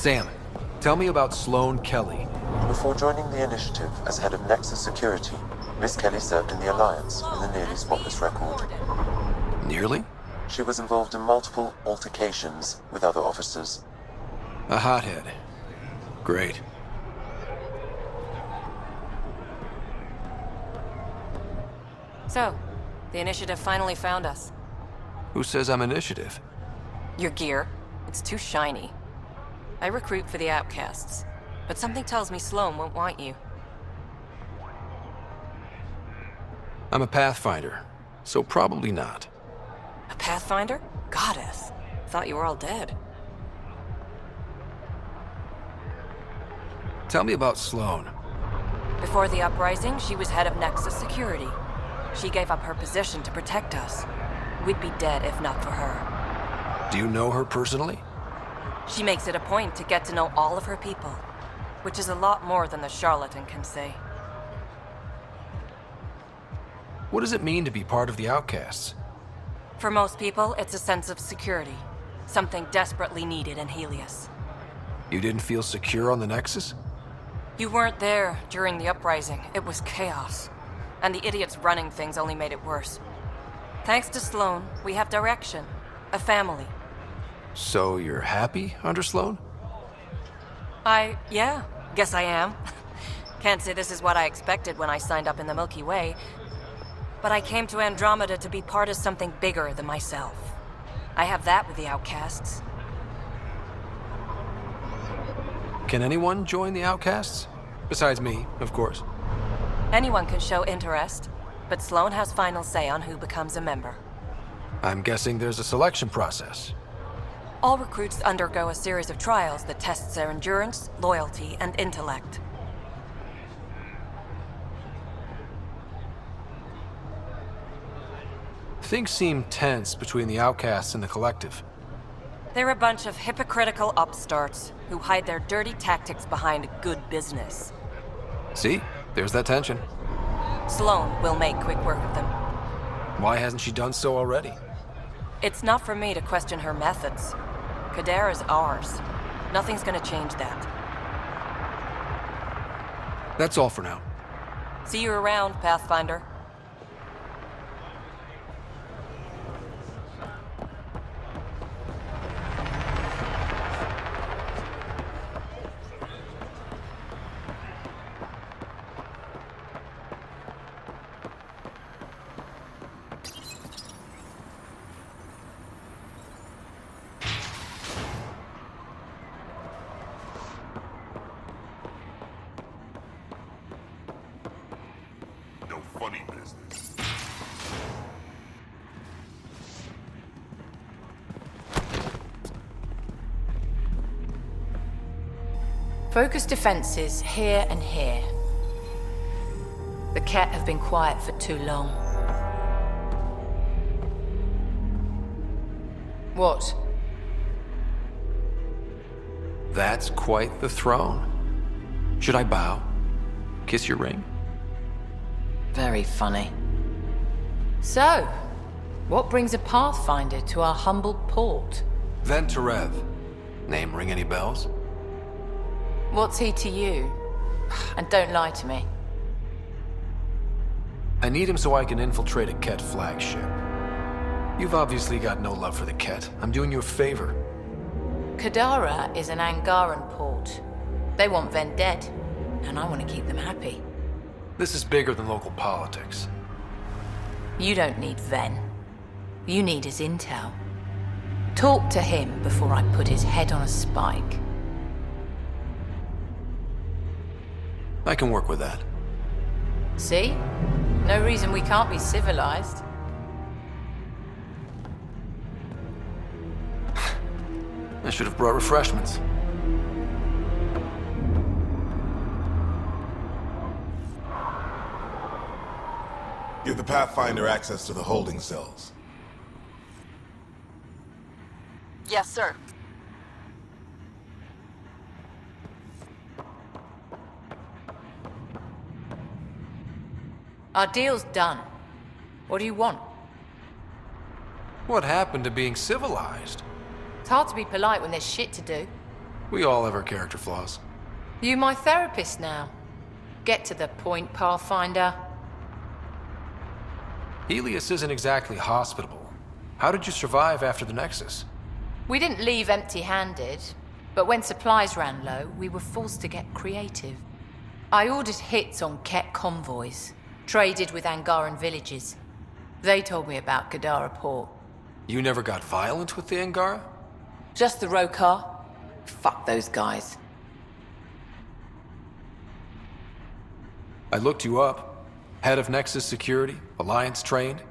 Sam, tell me about Sloane Kelly. Before joining the initiative as head of Nexus Security, Miss Kelly served in the Alliance with a nearly spotless record. Nearly? She was involved in multiple altercations with other officers. A hothead. Great. So, the initiative finally found us. Who says I'm initiative? Your gear. It's too shiny. I recruit for the outcasts, but something tells me Sloane won't want you. I'm a Pathfinder, so probably not. A Pathfinder? Goddess. Thought you were all dead. Tell me about Sloane. Before the uprising, she was head of Nexus Security. She gave up her position to protect us. We'd be dead if not for her. Do you know her personally? She makes it a point to get to know all of her people, which is a lot more than the charlatan can say. What does it mean to be part of the outcasts? For most people, it's a sense of security. Something desperately needed in Helios. You didn't feel secure on the Nexus? You weren't there during the uprising. It was chaos. And the idiots running things only made it worse. Thanks to Sloane, we have direction. A family. So you're happy under Sloane? Yeah, guess I am. Can't say this is what I expected when I signed up in the Milky Way, but I came to Andromeda to be part of something bigger than myself. I have that with the outcasts. Can anyone join the outcasts? Besides me, of course. Anyone can show interest, but Sloane has final say on who becomes a member. I'm guessing there's a selection process. All recruits undergo a series of trials that tests their endurance, loyalty, and intellect. Things seem tense between the outcasts and the collective. They're a bunch of hypocritical upstarts who hide their dirty tactics behind good business. See? There's that tension. Sloane will make quick work of them. Why hasn't she done so already? It's not for me to question her methods. Kadar is ours. Nothing's gonna change that. That's all for now. See you around, Pathfinder. Funny business. Focus defenses here and here. The Ket have been quiet for too long. What? That's quite the throne. Should I bow? Kiss your ring? Very funny. So, what brings a Pathfinder to our humble port? Venturev. Name ring any bells? What's he to you? And don't lie to me. I need him so I can infiltrate a Ket flagship. You've obviously got no love for the Ket. I'm doing you a favor. Kadara is an Angaran port. They want Ven dead, and I want to keep them happy. This is bigger than local politics. You don't need Ven. You need his intel. Talk to him before I put his head on a spike. I can work with that. See? No reason we can't be civilized. I should have brought refreshments. Give the Pathfinder access to the holding cells. Yes, sir. Our deal's done. What do you want? What happened to being civilized? It's hard to be polite when there's shit to do. We all have our character flaws. You my therapist now. Get to the point, Pathfinder. Helios isn't exactly hospitable. How did you survive after the Nexus? We didn't leave empty-handed, but when supplies ran low, we were forced to get creative. I ordered hits on Ket convoys, traded with Angaran villages. They told me about Kadara Port. You never got violent with the Angara? Just the Rokar. Fuck those guys. I looked you up. Head of Nexus Security, Alliance trained.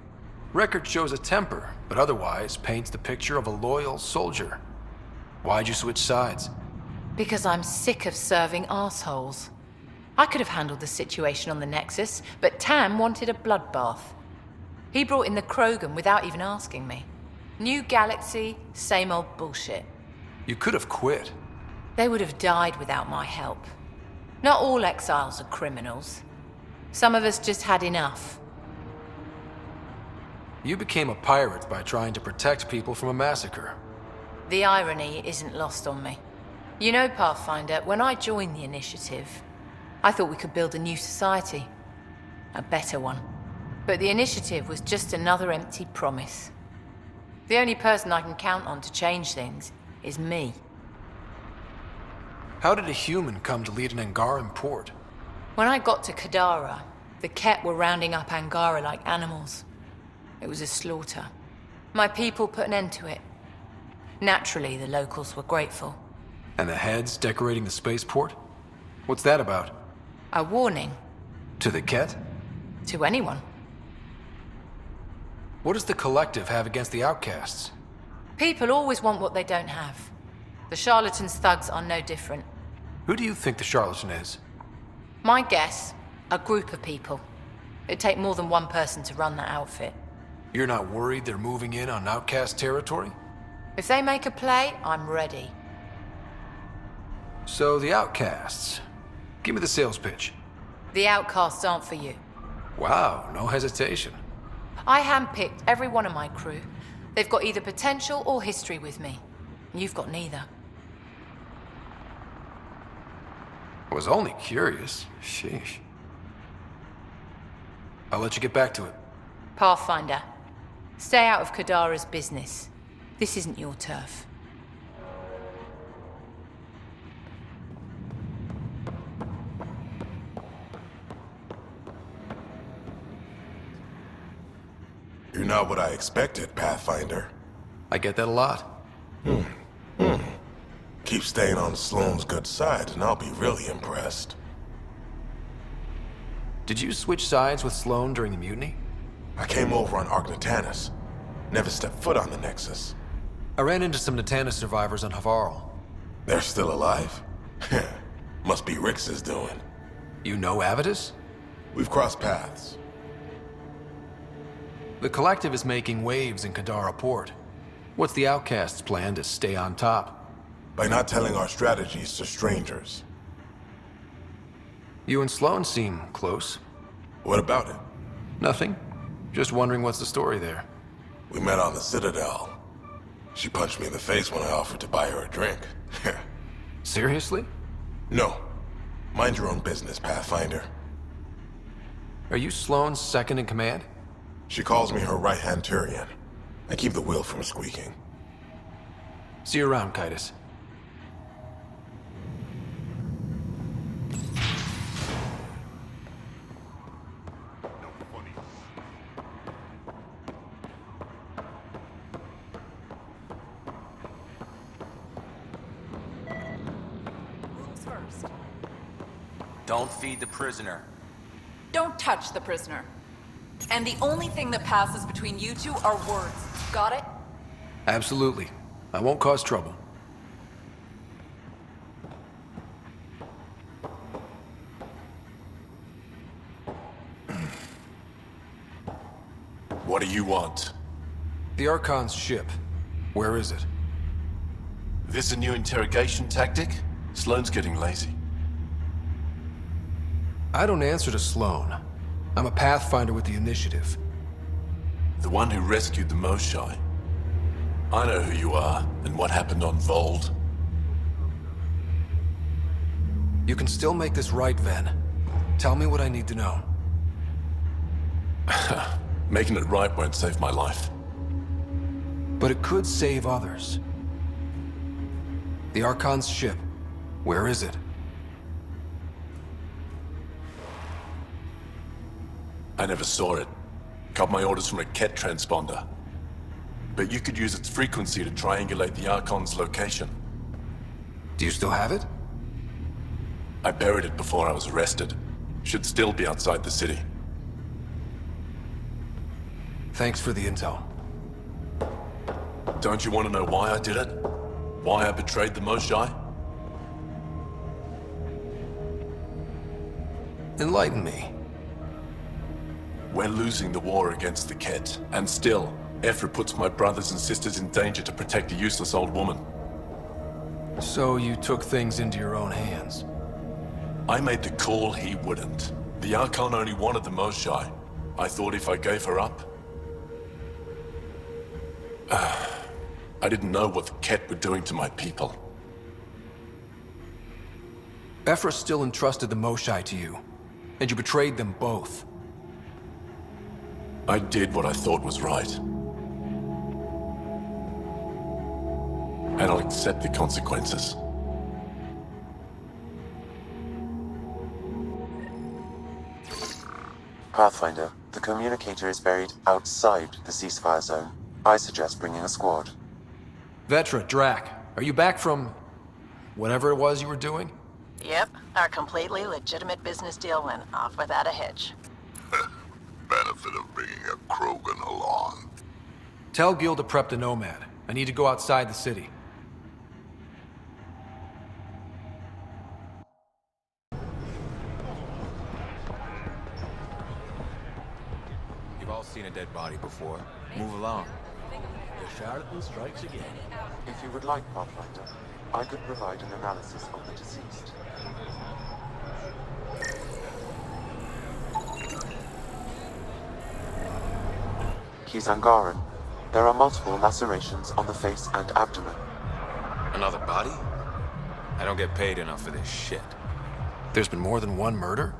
Record shows a temper, but otherwise paints the picture of a loyal soldier. Why'd you switch sides? Because I'm sick of serving assholes. I could have handled the situation on the Nexus, but Tam wanted a bloodbath. He brought in the Krogan without even asking me. New galaxy, same old bullshit. You could have quit. They would have died without my help. Not all exiles are criminals. Some of us just had enough. You became a pirate by trying to protect people from a massacre. The irony isn't lost on me. You know, Pathfinder, when I joined the Initiative, I thought we could build a new society. A better one. But the Initiative was just another empty promise. The only person I can count on to change things is me. How did a human come to lead an Angaran port? When I got to Kadara, the Ket were rounding up Angara like animals. It was a slaughter. My people put an end to it. Naturally, the locals were grateful. And the heads decorating the spaceport? What's that about? A warning To the Ket? to anyone. What does the Collective have against the outcasts? People always want what they don't have. The charlatans' thugs are no different. Who do you think the charlatan is? My guess, a group of people. It'd take more than one person to run that outfit. You're not worried they're moving in on outcast territory? If they make a play, I'm ready. So the outcasts. Give me the sales pitch. The outcasts aren't for you. Wow, no hesitation. I handpicked every one of my crew. They've got either potential or history with me. You've got neither. I was only curious. Sheesh. I'll let you get back to it. Pathfinder, stay out of Kadara's business. This isn't your turf. You're not what I expected, Pathfinder. I get that a lot. Keep staying on Sloane's good side, and I'll be really impressed. Did you switch sides with Sloane during the mutiny? I came over on Argnatanus. Never stepped foot on the Nexus. I ran into some Natanus survivors on Havarl. They're still alive? Must be Rix's doing. You know Avitus? We've crossed paths. The Collective is making waves in Kadara Port. What's the Outcast's plan to stay on top? By not telling our strategies to strangers. You and Sloane seem close. What about it? Nothing. Just wondering what's the story there. We met on the Citadel. She punched me in the face when I offered to buy her a drink. Seriously? No. Mind your own business, Pathfinder. Are you Sloane's second in command? She calls me her right-hand Turian. I keep the wheel from squeaking. See you around, Kitus. Don't feed the prisoner. Don't touch the prisoner. And the only thing that passes between you two are words. Got it? Absolutely. I won't cause trouble. What do you want? The Archon's ship. Where is it? This a new interrogation tactic? Sloane's getting lazy. I don't answer to Sloane. I'm a Pathfinder with the Initiative. The one who rescued the Moshai. I know who you are and what happened on Vold. You can still make this right, Ven. Tell me what I need to know. Making it right won't save my life. But it could save others. The Archon's ship. Where is it? I never saw it. Got my orders from a Ket transponder. But you could use its frequency to triangulate the Archon's location. Do you still have it? I buried it before I was arrested. Should still be outside the city. Thanks for the intel. Don't you want to know why I did it? Why I betrayed the Moshae? Enlighten me. We're losing the war against the Ket, and still, Ephra puts my brothers and sisters in danger to protect a useless old woman. So you took things into your own hands. I made the call he wouldn't. The Archon only wanted the Moshae. I thought if I gave her up... I didn't know what the Ket were doing to my people. Ephra still entrusted the Moshae to you, and you betrayed them both. I did what I thought was right. And I'll accept the consequences. Pathfinder, the communicator is buried outside the ceasefire zone. I suggest bringing a squad. Vetra, Drac, are you back from... whatever it was you were doing? Yep, our completely legitimate business deal went off without a hitch. Benefit of bringing a Krogan along. Tell Gil to prep the Nomad. I need to go outside the city. You've all seen a dead body before. Move along. The charlatan strikes again. If you would like, Pathfinder, I could provide an analysis of the deceased. He's Angaran. There are multiple lacerations on the face and abdomen. Another body? I don't get paid enough for this shit. There's been more than one murder?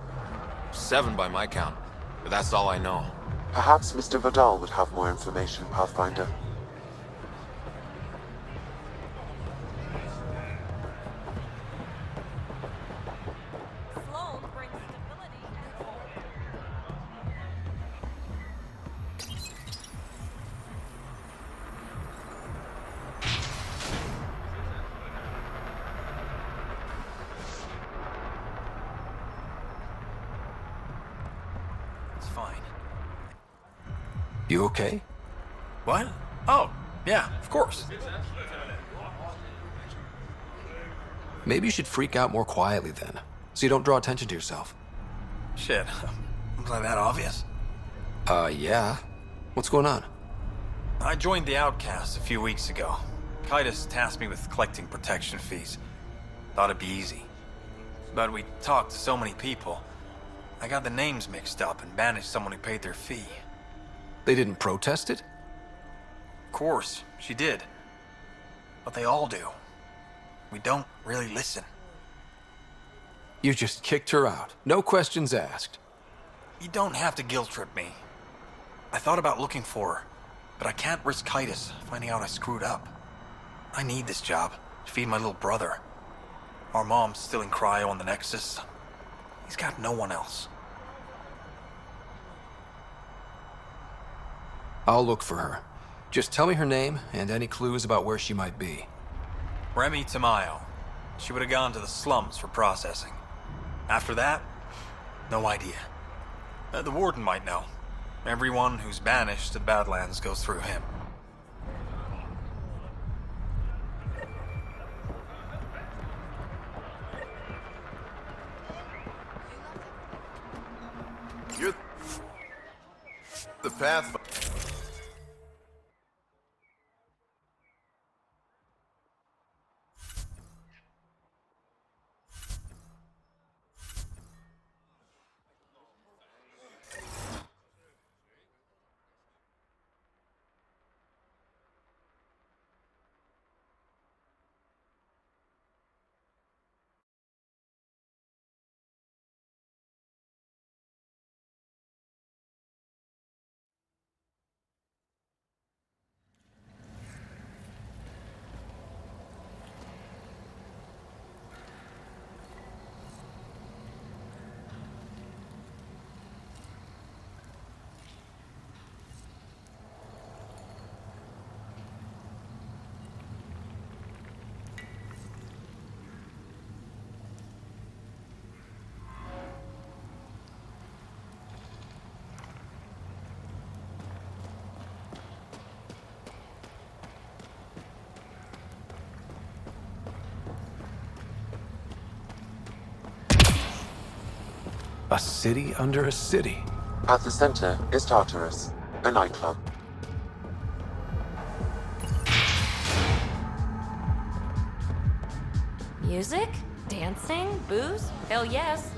7 by my count, but that's all I know. Perhaps Mr. Vidal would have more information, Pathfinder. Sloan brings stability and It's fine. You okay? What? Oh, yeah, of course. Maybe you should freak out more quietly then, so you don't draw attention to yourself. Shit. Was I that obvious? Yeah. What's going on? I joined the Outcasts a few weeks ago. Kaitis tasked me with collecting protection fees. Thought it'd be easy. But we talked to so many people. I got the names mixed up and banished someone who paid their fee. They didn't protest it? Of course, she did. But they all do. We don't really listen. You just kicked her out. No questions asked. You don't have to guilt trip me. I thought about looking for her, but I can't risk Kaitis finding out I screwed up. I need this job to feed my little brother. Our mom's still in cryo on the Nexus. He's got no one else. I'll look for her. Just tell me her name and any clues about where she might be. Remy Tamayo. She would have gone to the slums for processing. After that, no idea. The warden might know. Everyone who's banished to the Badlands goes through him. You're the path. A city under a city. At the center is Tartarus, a nightclub. Music? Dancing? Booze? Hell yes.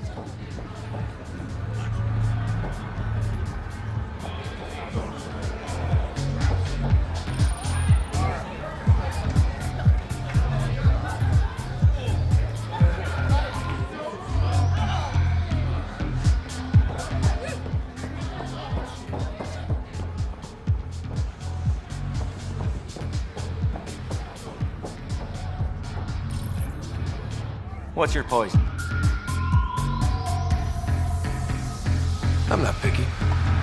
What's your poison? I'm not picky.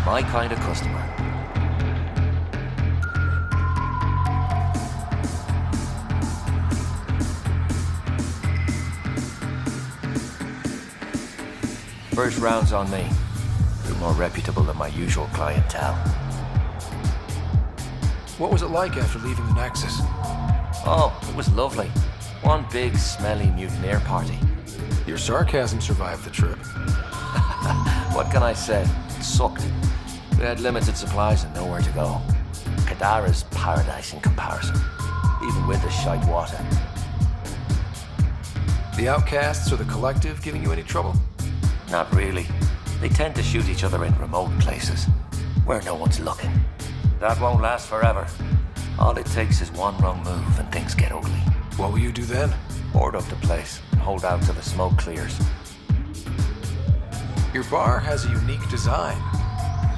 My kind of customer. First round's on me. You're more reputable than my usual clientele. What was it like after leaving the Nexus? Oh, it was lovely. One big, smelly mutineer party. Your sarcasm survived the trip. What can I say? It sucked. We had limited supplies and nowhere to go. Kadara's paradise in comparison, even with the shite water. The outcasts or the collective giving you any trouble? Not really. They tend to shoot each other in remote places, where no one's looking. That won't last forever. All it takes is one wrong move and things get ugly. What will you do then? Board up the place and hold out till the smoke clears. Your bar has a unique design.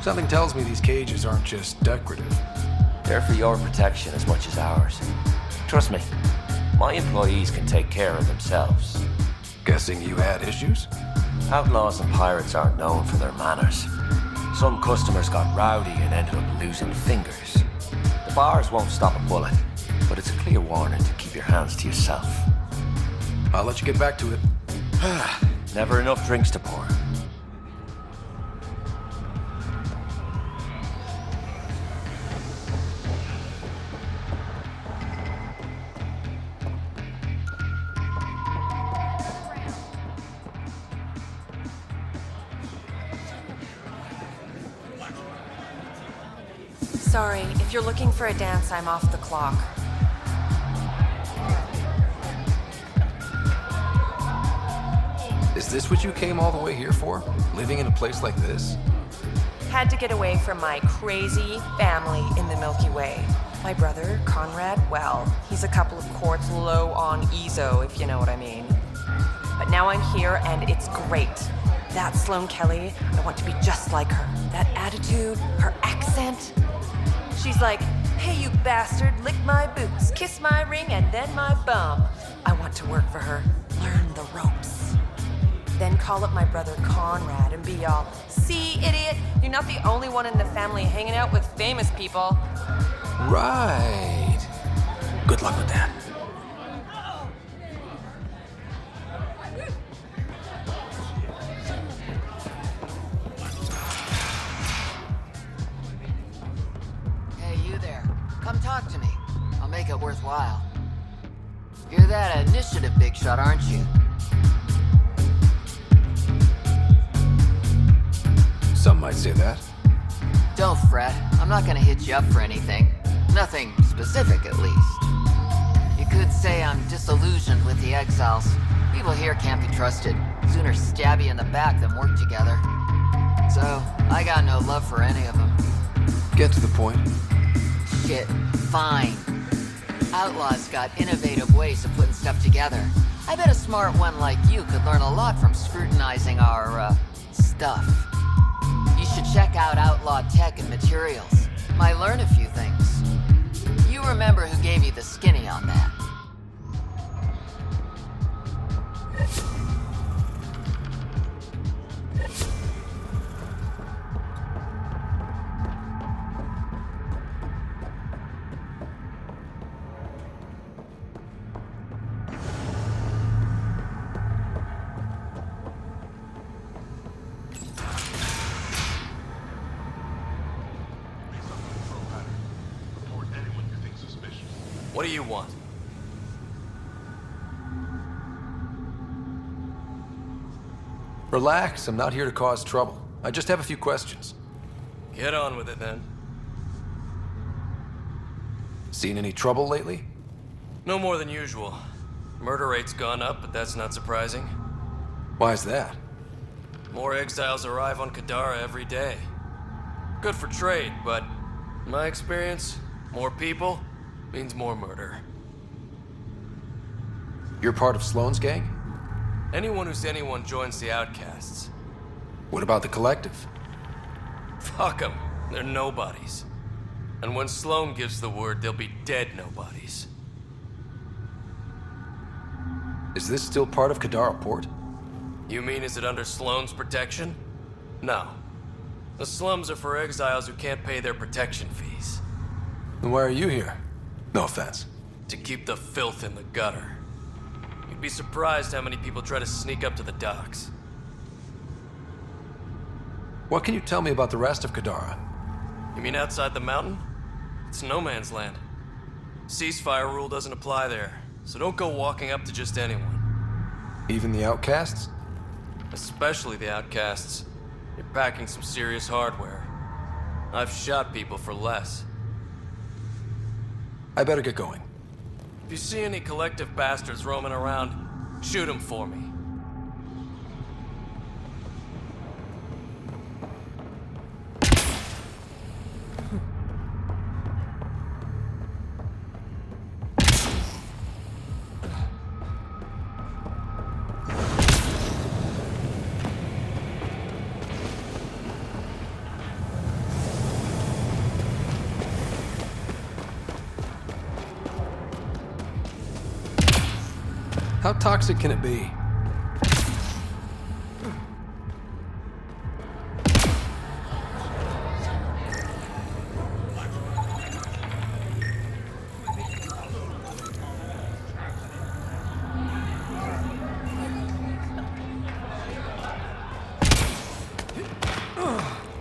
Something tells me these cages aren't just decorative. They're for your protection as much as ours. Trust me, my employees can take care of themselves. Guessing you had issues? Outlaws and pirates aren't known for their manners. Some customers got rowdy and ended up losing fingers. The bars won't stop a bullet, but it's a clear warning to keep your hands to yourself. I'll let you get back to it. Never enough drinks to pour. Sorry, if you're looking for a dance, I'm off the clock. Is this what you came all the way here for? Living in a place like this? Had to get away from my crazy family in the Milky Way. My brother, Conrad, well, he's a couple of quarts low on EZO, if you know what I mean. But now I'm here and it's great. That Sloane Kelly, I want to be just like her. That attitude, her accent. She's like, hey you bastard, lick my boots, kiss my ring, and then my bum. I want to work for her, learn the ropes. Then call up my brother Conrad and be all, see, idiot, you're not the only one in the family hanging out with famous people. Right. Good luck with that. Hey, you there. Come talk to me. I'll make it worthwhile. You're that initiative big shot, aren't you? Some might say that. Don't fret. I'm not gonna hit you up for anything. Nothing specific, at least. You could say I'm disillusioned with the exiles. People here can't be trusted. Sooner stab you in the back than work together. So, I got no love for any of them. Get to the point. Shit. Fine. Outlaws got innovative ways of putting stuff together. I bet a smart one like you could learn a lot from scrutinizing our, stuff. You should check out Outlaw Tech and Materials. Might learn a few things. You remember who gave you the skinny on that. What do you want? Relax, I'm not here to cause trouble. I just have a few questions. Get on with it then. Seen any trouble lately? No more than usual. Murder rate's gone up, but that's not surprising. Why's that? More exiles arrive on Kadara every day. Good for trade, but in my experience, more people means more murder. You're part of Sloane's gang? Anyone who's anyone joins the Outcasts. What about the Collective? Fuck them. They're nobodies. And when Sloane gives the word, they'll be dead nobodies. Is this still part of Kadara Port? You mean is it under Sloane's protection? No. The slums are for exiles who can't pay their protection fees. Then why are you here? No offense. To keep the filth in the gutter. You'd be surprised how many people try to sneak up to the docks. What can you tell me about the rest of Kadara? You mean outside the mountain? It's no man's land. Ceasefire rule doesn't apply there, so don't go walking up to just anyone. Even the Outcasts? Especially the Outcasts. You're packing some serious hardware. I've shot people for less. I better get going. If you see any collective bastards roaming around, shoot them for me. How toxic can it be?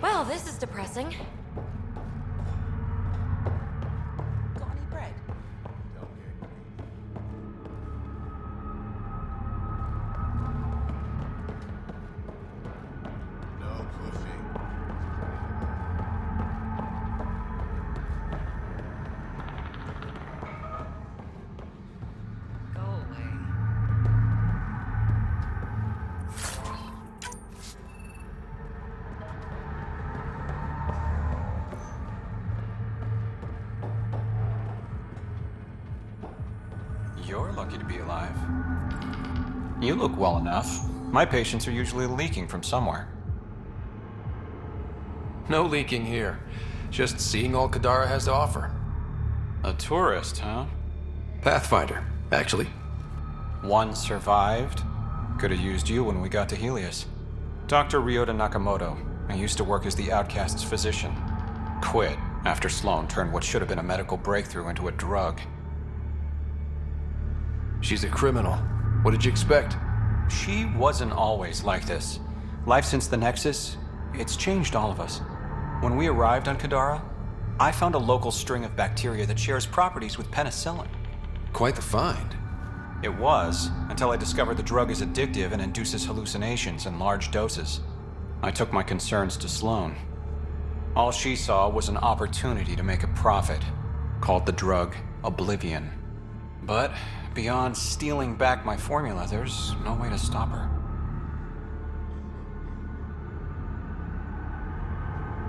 Well, this is depressing. Got any bread? No pushing. Go away. You're lucky to be alive. You look well enough. My patients are usually leaking from somewhere. No leaking here. Just seeing all Kadara has to offer. A tourist, huh? Pathfinder, actually. One survived. Could have used you when we got to Helios. Dr. Ryota Nakamoto. I used to work as the Outcast's physician. Quit after Sloane turned what should have been a medical breakthrough into a drug. She's a criminal. What did you expect? She wasn't always like this. Life since the Nexus, it's changed all of us. When we arrived on Kadara, I found a local string of bacteria that shares properties with penicillin. Quite the find. It was, until I discovered the drug is addictive and induces hallucinations in large doses. I took my concerns to Sloane. All she saw was an opportunity to make a profit, called the drug Oblivion. But beyond stealing back my formula, there's no way to stop her.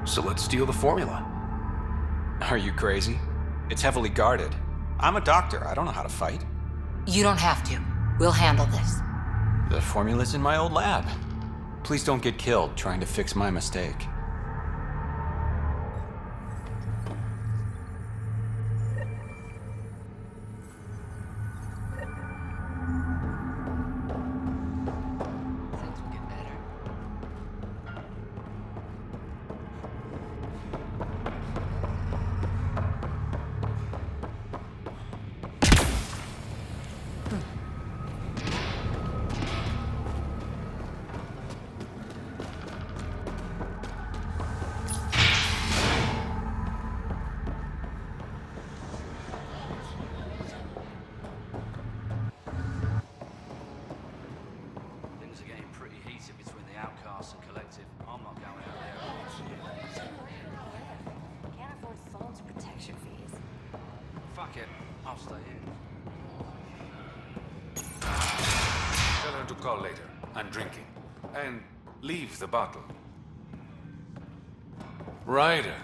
So let's steal the formula. Are you crazy? It's heavily guarded. I'm a doctor. I don't know how to fight. You don't have to. We'll handle this. The formula's in my old lab. Please don't get killed trying to fix my mistake. Things will get better. someone to call later. I'm drinking. And leave the bottle. Ryder,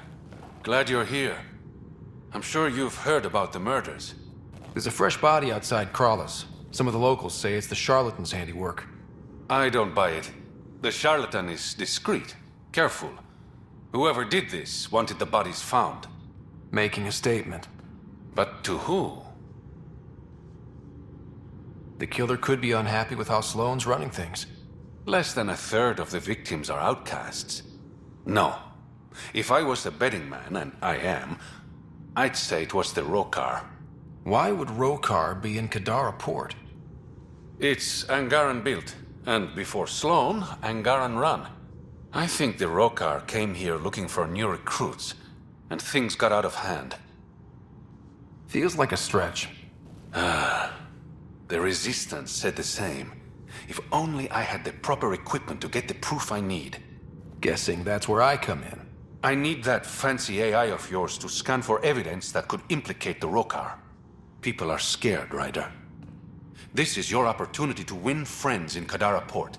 glad you're here. I'm sure you've heard about the murders. There's a fresh body outside Crawler's. Some of the locals say it's the charlatan's handiwork. I don't buy it. The charlatan is discreet, careful. Whoever did this wanted the bodies found. Making a statement. But to who? The killer could be unhappy with how Sloane's running things. Less than a third of the victims are outcasts. No. If I was a betting man, and I am, I'd say it was the Rokar. Why would Rokar be in Kadara port? It's Angaran built, and before Sloane, Angaran run. I think the Rokar came here looking for new recruits, and things got out of hand. Feels like a stretch. The Resistance said the same. If only I had the proper equipment to get the proof I need. Guessing that's where I come in. I need that fancy AI of yours to scan for evidence that could implicate the Rokar. People are scared, Ryder. This is your opportunity to win friends in Kadara Port.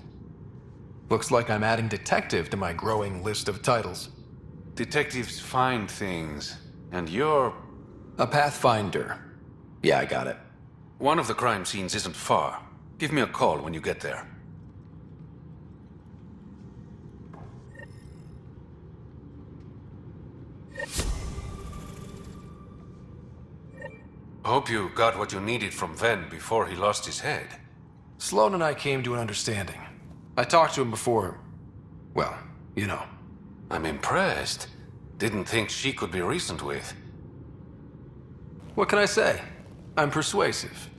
Looks like I'm adding detective to my growing list of titles. Detectives find things, and you're... a pathfinder. Yeah, I got it. One of the crime scenes isn't far. Give me a call when you get there. Hope you got what you needed from Ven before he lost his head. Sloane and I came to an understanding. I talked to him before... well, you know. I'm impressed. Didn't think she could be reasoned with. What can I say? I'm persuasive.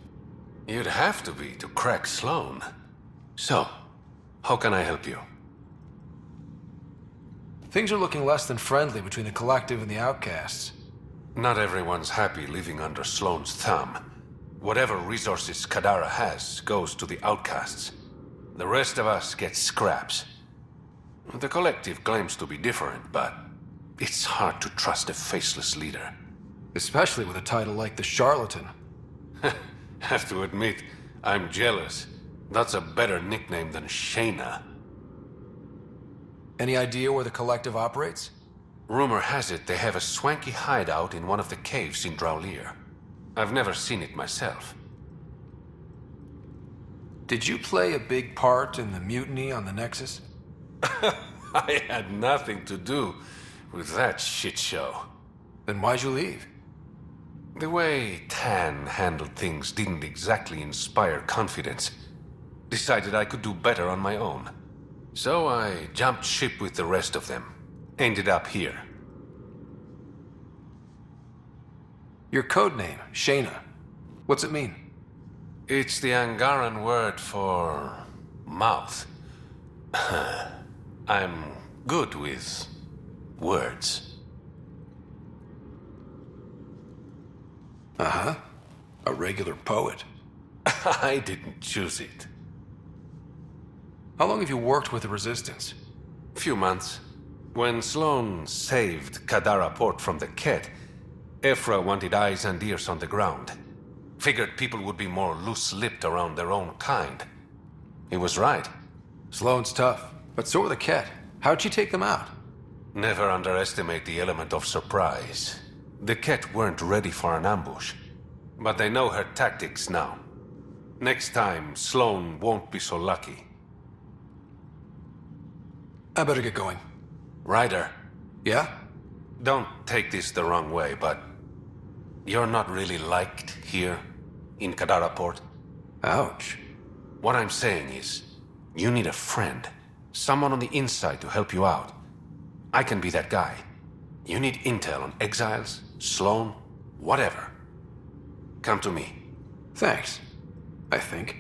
You'd have to be to crack Sloane. So, how can I help you? Things are looking less than friendly between the Collective and the Outcasts. Not everyone's happy living under Sloane's thumb. Whatever resources Kadara has goes to the Outcasts. The rest of us get scraps. The Collective claims to be different, but it's hard to trust a faceless leader. Especially with a title like the Charlatan. Have to admit, I'm jealous. That's a better nickname than Shayna. Any idea where the Collective operates? Rumor has it they have a swanky hideout in one of the caves in Draulir. I've never seen it myself. Did you play a big part in the mutiny on the Nexus? I had nothing to do with that shit show. Then why'd you leave? The way Tan handled things didn't exactly inspire confidence. Decided I could do better on my own. So I jumped ship with the rest of them. Ended up here. Your code name, Shayna. What's it mean? It's the Angaran word for... mouth. I'm good with... words. Uh-huh. A regular poet. I didn't choose it. How long have you worked with the Resistance? Few months. When Sloane saved Kadara Port from the Ket, Ephra wanted eyes and ears on the ground. Figured people would be more loose-lipped around their own kind. He was right. Sloane's tough, but so are the Ket. How'd she take them out? Never underestimate the element of surprise. The Ket weren't ready for an ambush, but they know her tactics now. Next time, Sloane won't be so lucky. I better get going. Ryder. Yeah? Don't take this the wrong way, but... you're not really liked here, in Kadara Port. Ouch. What I'm saying is, you need a friend. Someone on the inside to help you out. I can be that guy. You need intel on exiles, Sloane, whatever. Come to me. Thanks. I think.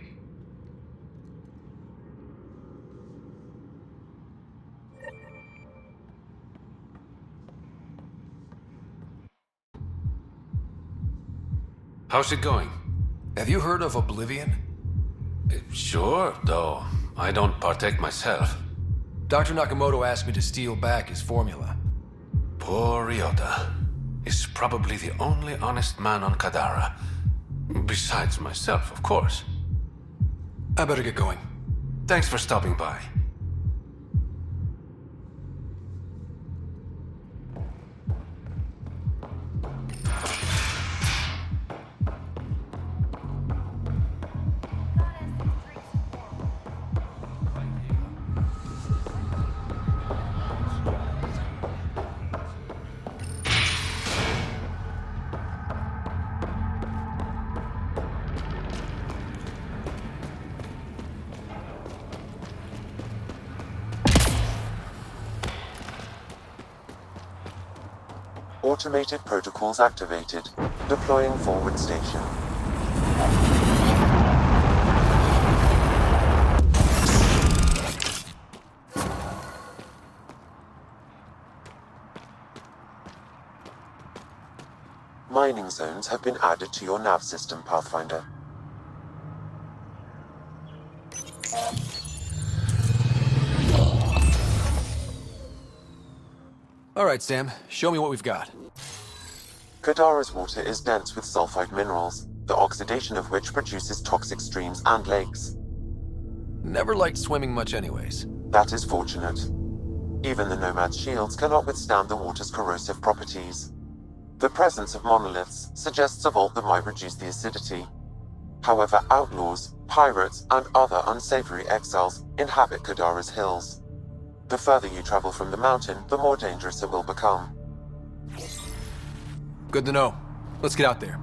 How's it going? Have you heard of Oblivion? Sure, though I don't partake myself. Dr. Nakamoto asked me to steal back his formula. Poor Ryota is probably the only honest man on Kadara. Besides myself, of course. I better get going. Thanks for stopping by. Automated protocols activated. Deploying forward station. Mining zones have been added to your nav system, Pathfinder. All right, Sam. Show me what we've got. Kadara's water is dense with sulfide minerals, the oxidation of which produces toxic streams and lakes. Never liked swimming much anyways. That is fortunate. Even the Nomad's shields cannot withstand the water's corrosive properties. The presence of monoliths suggests a vault that might reduce the acidity. However, outlaws, pirates, and other unsavory exiles inhabit Kadara's hills. The further you travel from the mountain, the more dangerous it will become. Good to know. Let's get out there.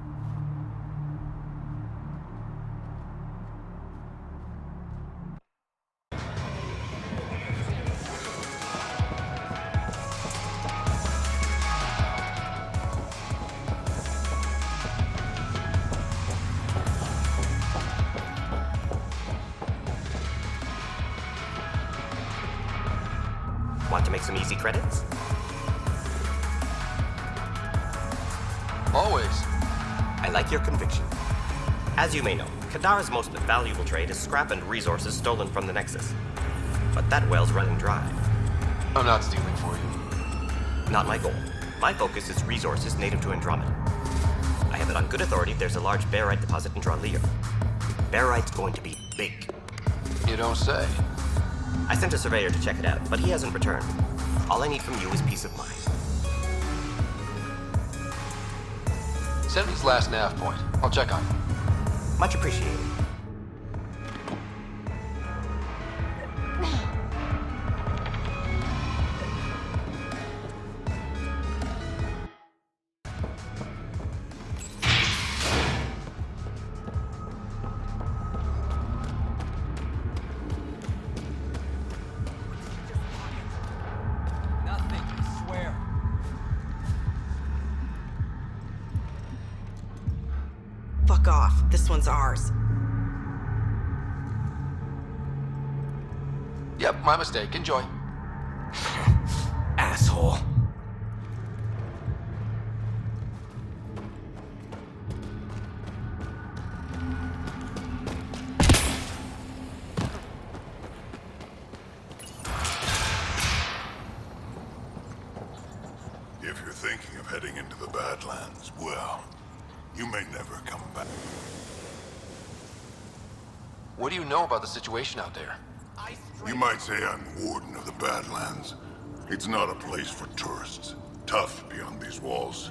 Want to make some easy credits? Always. I like your conviction. As you may know, Kadara's most valuable trade is scrap and resources stolen from the Nexus. But that well's running dry. I'm not stealing for you. Not my goal. My focus is resources native to Andromeda. I have it on good authority there's a large barite deposit in Draleer. Barite's going to be big. You don't say. I sent a surveyor to check it out, but he hasn't returned. All I need from you is peace of mind. Send me his last nav point. I'll check on him. Much appreciated. Fuck off. This one's ours. Yep, my mistake. Enjoy. Asshole. If you're thinking of heading into the Badlands, well, you may never come back. What do you know about the situation out there? You might say I'm warden of the Badlands. It's not a place for tourists. Tough beyond these walls.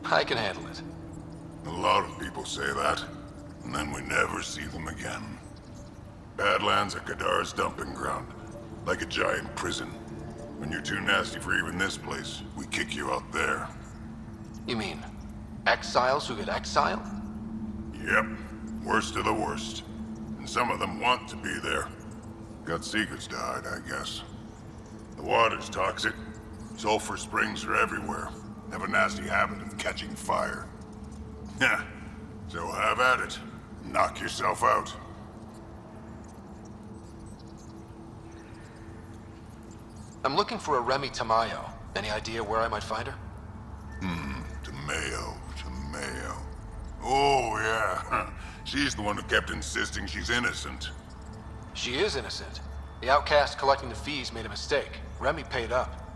I can handle it. A lot of people say that, and then we never see them again. Badlands are Kadara's dumping ground, like a giant prison. When you're too nasty for even this place, we kick you out there. You mean exiles who get exiled? Yep, worst of the worst. And some of them want to be there. Got secrets to hide, I guess. The water's toxic. Sulfur springs are everywhere. Have a nasty habit of catching fire. Yeah, so have at it. Knock yourself out. I'm looking for a Remy Tamayo. Any idea where I might find her? Tamayo. Oh, yeah. She's the one who kept insisting she's innocent. She is innocent. The outcast collecting the fees made a mistake. Remy paid up.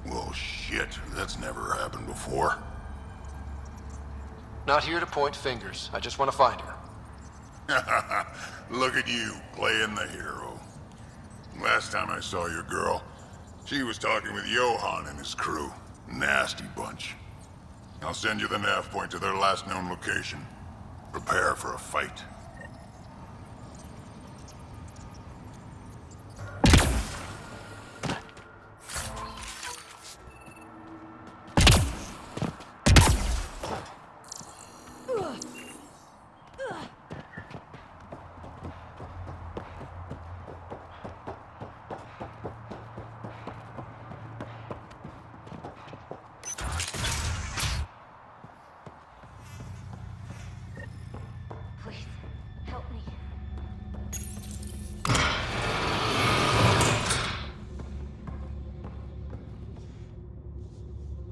Well, shit. That's never happened before. Not here to point fingers. I just want to find her. Look at you, playing the hero. Last time I saw your girl, she was talking with Johan and his crew. Nasty bunch. I'll send you the nav point to their last known location. Prepare for a fight.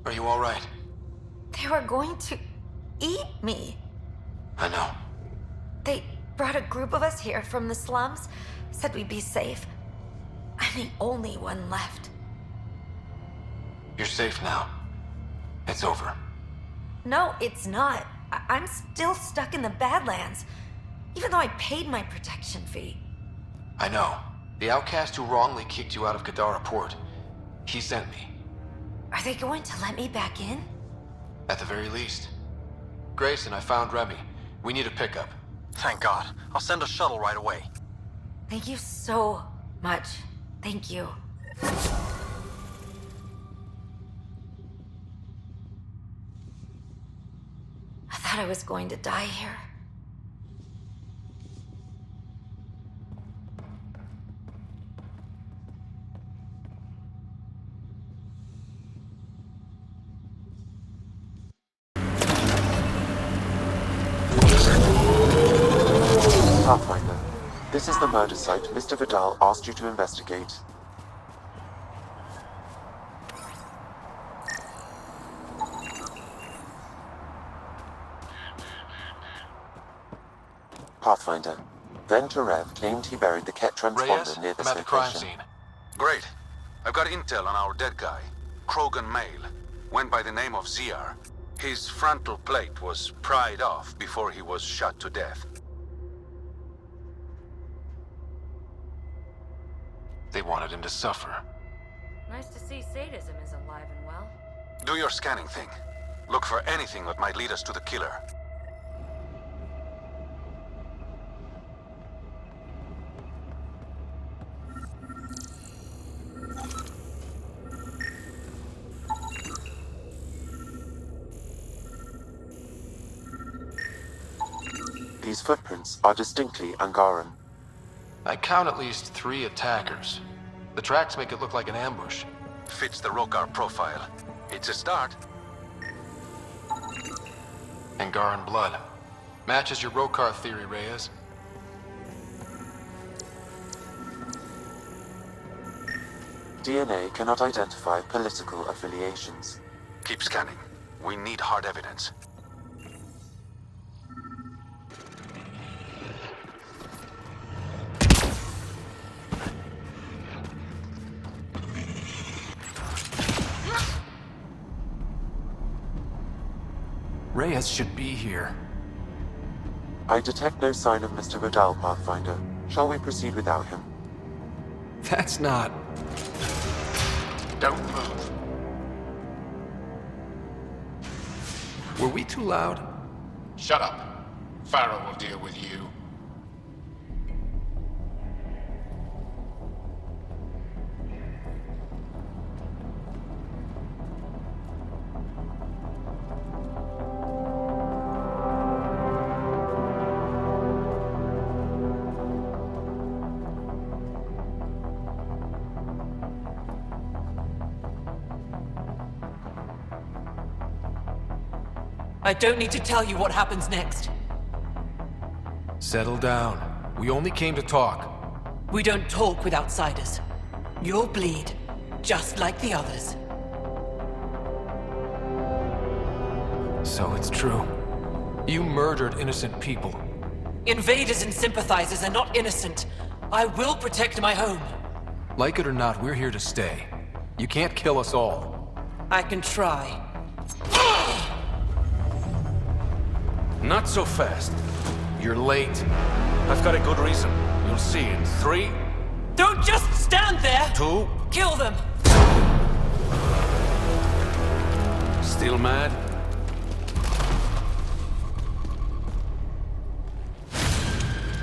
Are you all right? They were going to eat me. I know. They brought a group of us here from the slums, said we'd be safe. I'm the only one left. You're safe now. It's over. No, it's not. I'm still stuck in the Badlands, even though I paid my protection fee. I know. The outcast who wrongly kicked you out of Kadara Port. He sent me. Are they going to let me back in? At the very least. Grayson, I found Remy. We need a pickup. Thank God. I'll send a shuttle right away. Thank you so much. Thank you. I thought I was going to die here. Pathfinder, this is the murder site Mr. Vidal asked you to investigate. Pathfinder, Venturev claimed he buried the Ket transponder Reyes, near this I'm at the crime location. scene. Great. I've got intel on our dead guy, Krogan Male. Went by the name of Ziar. His frontal plate was pried off before he was shot to death. They wanted him to suffer. Nice to see sadism is alive and well. Do your scanning thing. Look for anything that might lead us to the killer. These footprints are distinctly Angaran. I count at least 3 attackers. The tracks make it look like an ambush. Fits the Rokar profile. It's a start. Angaran blood. Matches your Rokar theory, Reyes. DNA cannot identify political affiliations. Keep scanning. We need hard evidence. Reyes should be here. I detect no sign of Mr. Vidal, Pathfinder. Shall we proceed without him? That's not... Don't move. Were we too loud? Shut up. Farrell will deal with you. I don't need to tell you what happens next. Settle down. We only came to talk. We don't talk with outsiders. You'll bleed, just like the others. So it's true. You murdered innocent people. Invaders and sympathizers are not innocent. I will protect my home. Like it or not, we're here to stay. You can't kill us all. I can try. Not so fast. You're late. I've got a good reason. You'll see in 3, Don't just stand there! 2... Kill them! Still mad?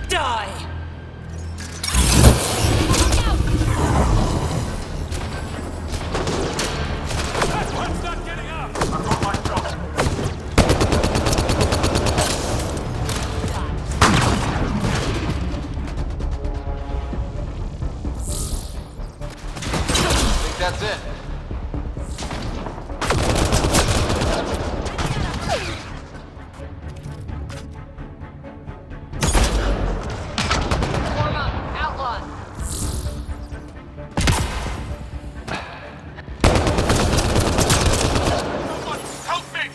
Die! That's it. Form up, outlaws. Someone help me!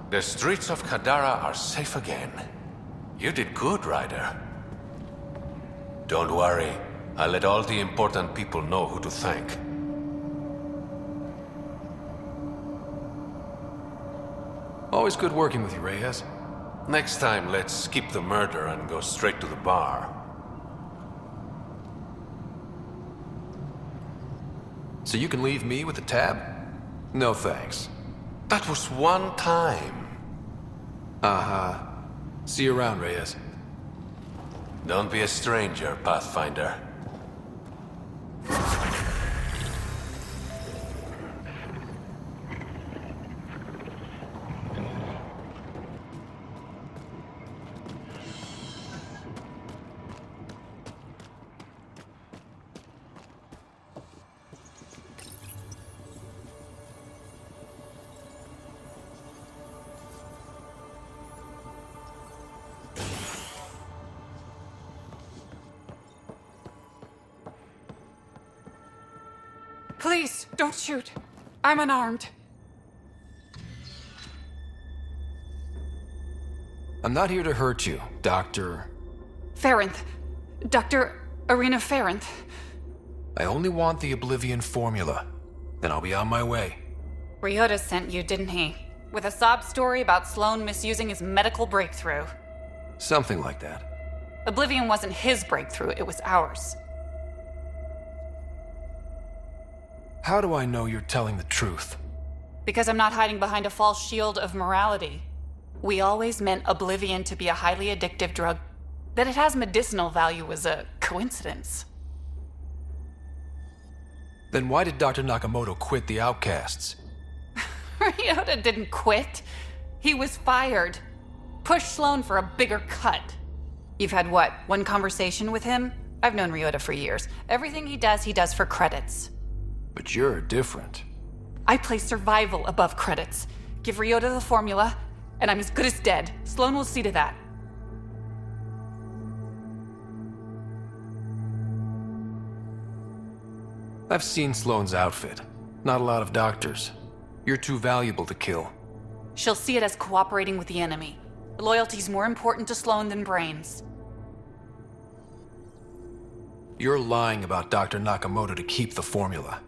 The streets of Kadara are safe again. You did good, Ryder. Don't worry. I'll let all the important people know who to thank. Always good working with you, Reyes. Next time, let's skip the murder and go straight to the bar. So you can leave me with the tab? No thanks. That was one time. Uh-huh. See you around, Reyes. Don't be a stranger, Pathfinder. Please, don't shoot. I'm unarmed. I'm not here to hurt you, Dr. Ferenth. Dr. Arena Ferenth. I only want the Oblivion formula. Then I'll be on my way. Ryota sent you, didn't he? With a sob story about Sloan misusing his medical breakthrough. Something like that. Oblivion wasn't his breakthrough, it was ours. How do I know you're telling the truth? Because I'm not hiding behind a false shield of morality. We always meant Oblivion to be a highly addictive drug. That it has medicinal value was a coincidence. Then why did Dr. Nakamoto quit the Outcasts? Ryota didn't quit. He was fired. Pushed Sloan for a bigger cut. You've had what, one conversation with him? I've known Ryota for years. Everything he does for credits. But you're different. I place survival above credits. Give Ryota the formula, and I'm as good as dead. Sloan will see to that. I've seen Sloane's outfit. Not a lot of doctors. You're too valuable to kill. She'll see it as cooperating with the enemy. Loyalty's more important to Sloan than brains. You're lying about Dr. Nakamoto to keep the formula.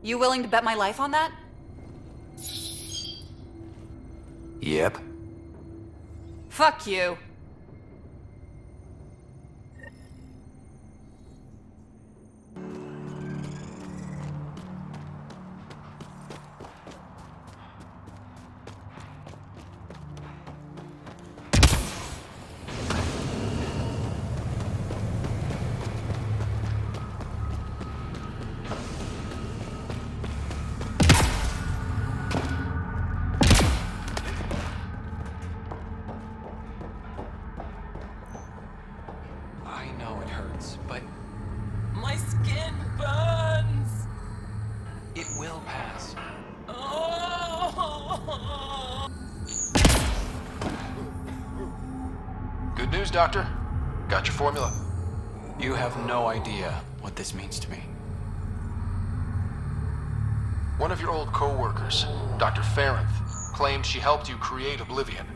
You willing to bet my life on that? Yep. Fuck you. news, Doctor? Got your formula? You have no idea what this means to me. One of your old co-workers, Dr. Farrenth, claimed she helped you create Oblivion.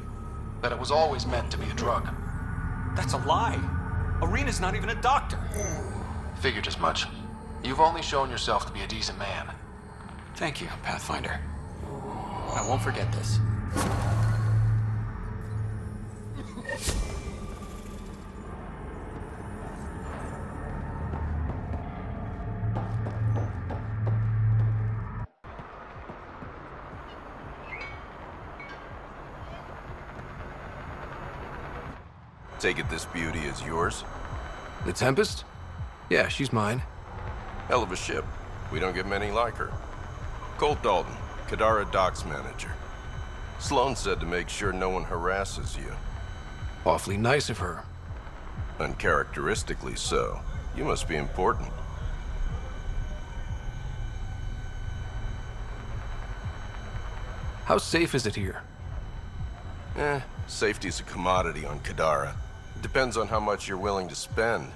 That it was always meant to be a drug. That's a lie. Arena's not even a doctor. Figured as much. You've only shown yourself to be a decent man. Thank you, Pathfinder. I won't forget this. Take it this beauty is yours? The Tempest? Yeah, she's mine. Hell of a ship. We don't get many like her. Colt Dalton, Kadara Docks Manager. Sloan said to make sure no one harasses you. Awfully nice of her. Uncharacteristically so. You must be important. How safe is it here? Safety's a commodity on Kadara. Depends on how much you're willing to spend.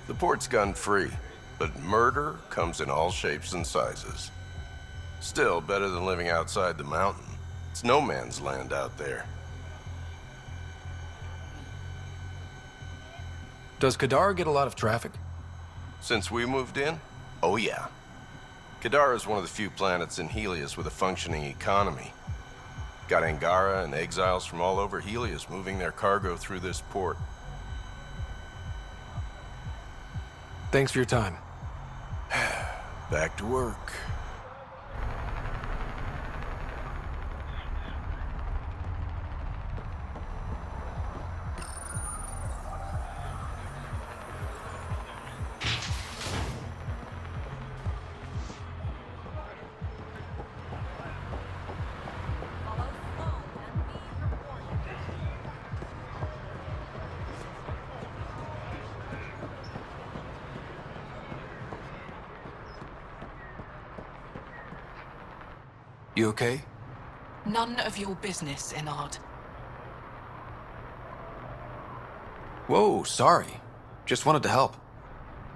The port's gun-free, but murder comes in all shapes and sizes. Still, better than living outside the mountain. It's no man's land out there. Does Kadara get a lot of traffic? Since we moved in? Oh yeah. Kadara is one of the few planets in Helios with a functioning economy. Got Angara and exiles from all over Helios moving their cargo through this port. Thanks for your time. Back to work. You okay? None of your business, Enard. Whoa, sorry. Just wanted to help.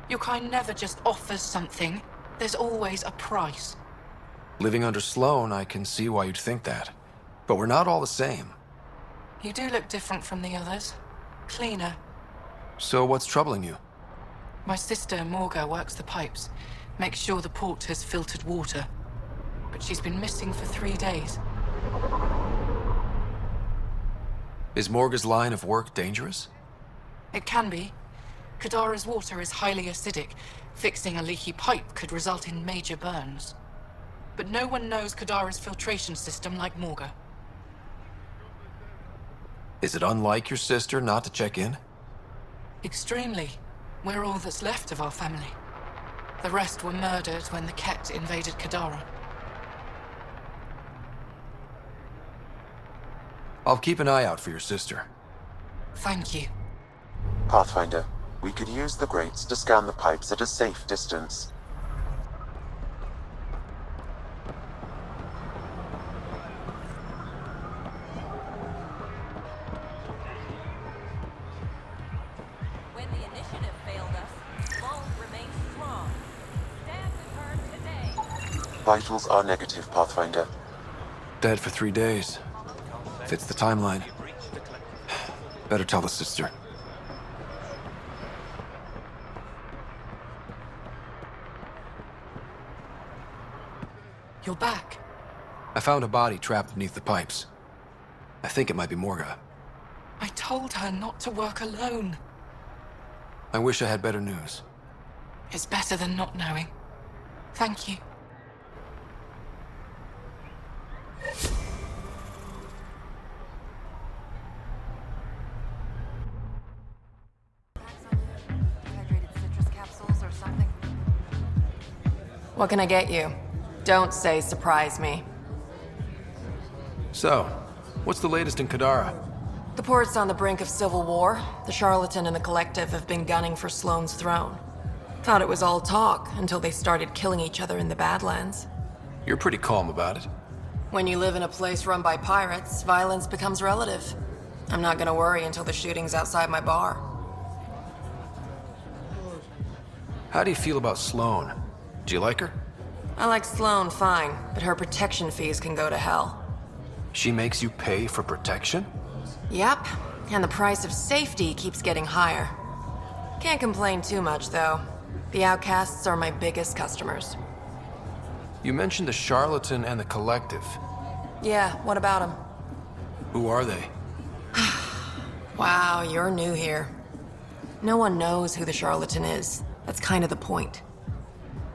Your kind never just offers something. There's always a price. Living under Sloan, I can see why you'd think that. But we're not all the same. You do look different from the others. Cleaner. So what's troubling you? My sister, Morga, works the pipes. Makes sure the port has filtered water. But she's been missing for 3 days. Is Morga's line of work dangerous? It can be. Kadara's water is highly acidic. Fixing a leaky pipe could result in major burns. But no one knows Kadara's filtration system like Morga. Is it unlike your sister not to check in? Extremely. We're all that's left of our family. The rest were murdered when the Ket invaded Kadara. I'll keep an eye out for your sister. Thank you. Pathfinder, we could use the grates to scan the pipes at a safe distance. When the initiative failed us, Sloan remains strong. Stand with her today. Vitals are negative, Pathfinder. Dead for 3 days. Fits the timeline. Better tell the sister. You're back. I found a body trapped beneath the pipes. I think it might be Morga. I told her not to work alone. I wish I had better news. It's better than not knowing. Thank you. What can I get you? Don't say surprise me. So, what's the latest in Kadara? The port's on the brink of civil war. The Charlatan and the Collective have been gunning for Sloane's throne. Thought it was all talk until they started killing each other in the Badlands. You're pretty calm about it. When you live in a place run by pirates, violence becomes relative. I'm not gonna worry until the shooting's outside my bar. How do you feel about Sloane? Do you like her? I like Sloane fine, but her protection fees can go to hell. She makes you pay for protection? Yep, and the price of safety keeps getting higher. Can't complain too much, though. The outcasts are my biggest customers. You mentioned the Charlatan and the Collective. Yeah, what about them? Who are they? Wow, you're new here. No one knows who the Charlatan is. That's kind of the point.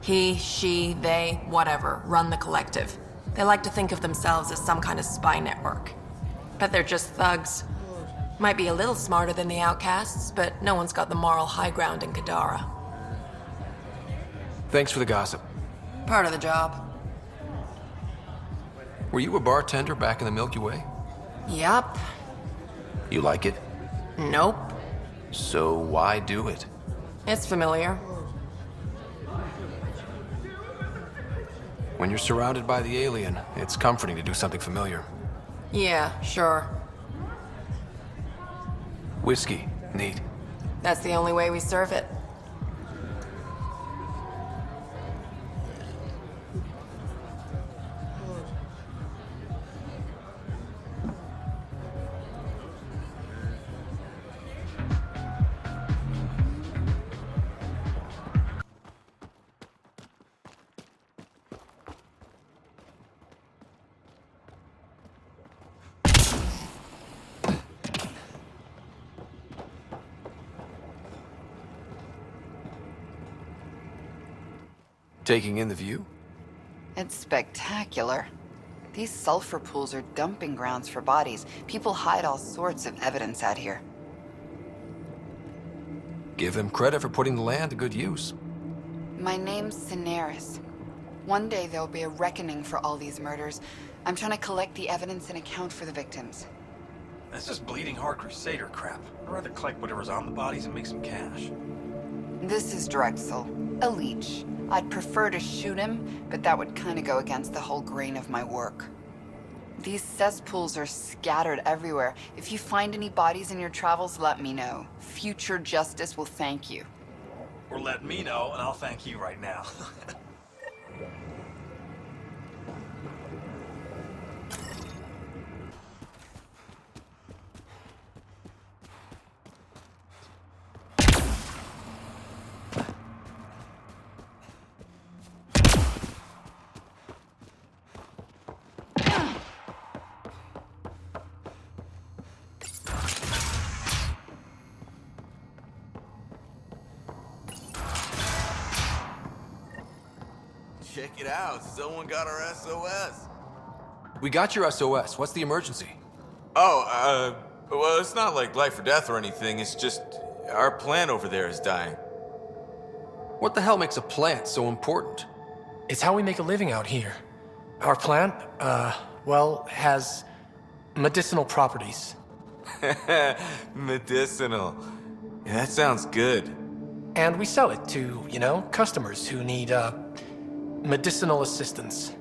He, she, they, whatever, run the Collective. They like to think of themselves as some kind of spy network. But they're just thugs. Might be a little smarter than the outcasts, but no one's got the moral high ground in Kadara. Thanks for the gossip. Part of the job. Were you a bartender back in the Milky Way? Yup. You like it? Nope. So why do it? It's familiar. When you're surrounded by the alien, it's comforting to do something familiar. Yeah, sure. Whiskey, neat. That's the only way we serve it. Taking in the view? It's spectacular. These sulfur pools are dumping grounds for bodies. People hide all sorts of evidence out here. Give them credit for putting the land to good use. My name's Cineris. One day there'll be a reckoning for all these murders. I'm trying to collect the evidence and account for the victims. That's just bleeding heart crusader crap. I'd rather collect whatever's on the bodies and make some cash. This is Drexel, a leech. I'd prefer to shoot him, but that would kind of go against the whole grain of my work. These cesspools are scattered everywhere. If you find any bodies in your travels, let me know. Future justice will thank you. Or let me know, and I'll thank you right now. Check it out, someone got our SOS. We got your SOS. What's the emergency? Oh, well, it's not like life or death or anything. It's just our plant over there is dying. What the hell makes a plant so important? It's how we make a living out here. Our plant, well, has medicinal properties. Medicinal. Yeah, that sounds good. And we sell it to, customers who need, medicinal assistance.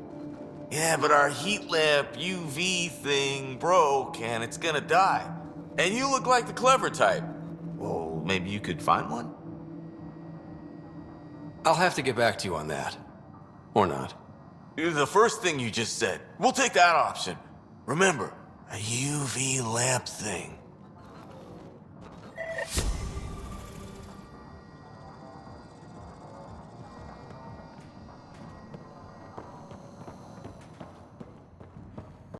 Yeah, but our heat lamp UV thing broke and it's gonna die. And you look like the clever type. Well, maybe you could find one? I'll have to get back to you on that. Or not. The first thing you just said. We'll take that option. Remember, a UV lamp thing.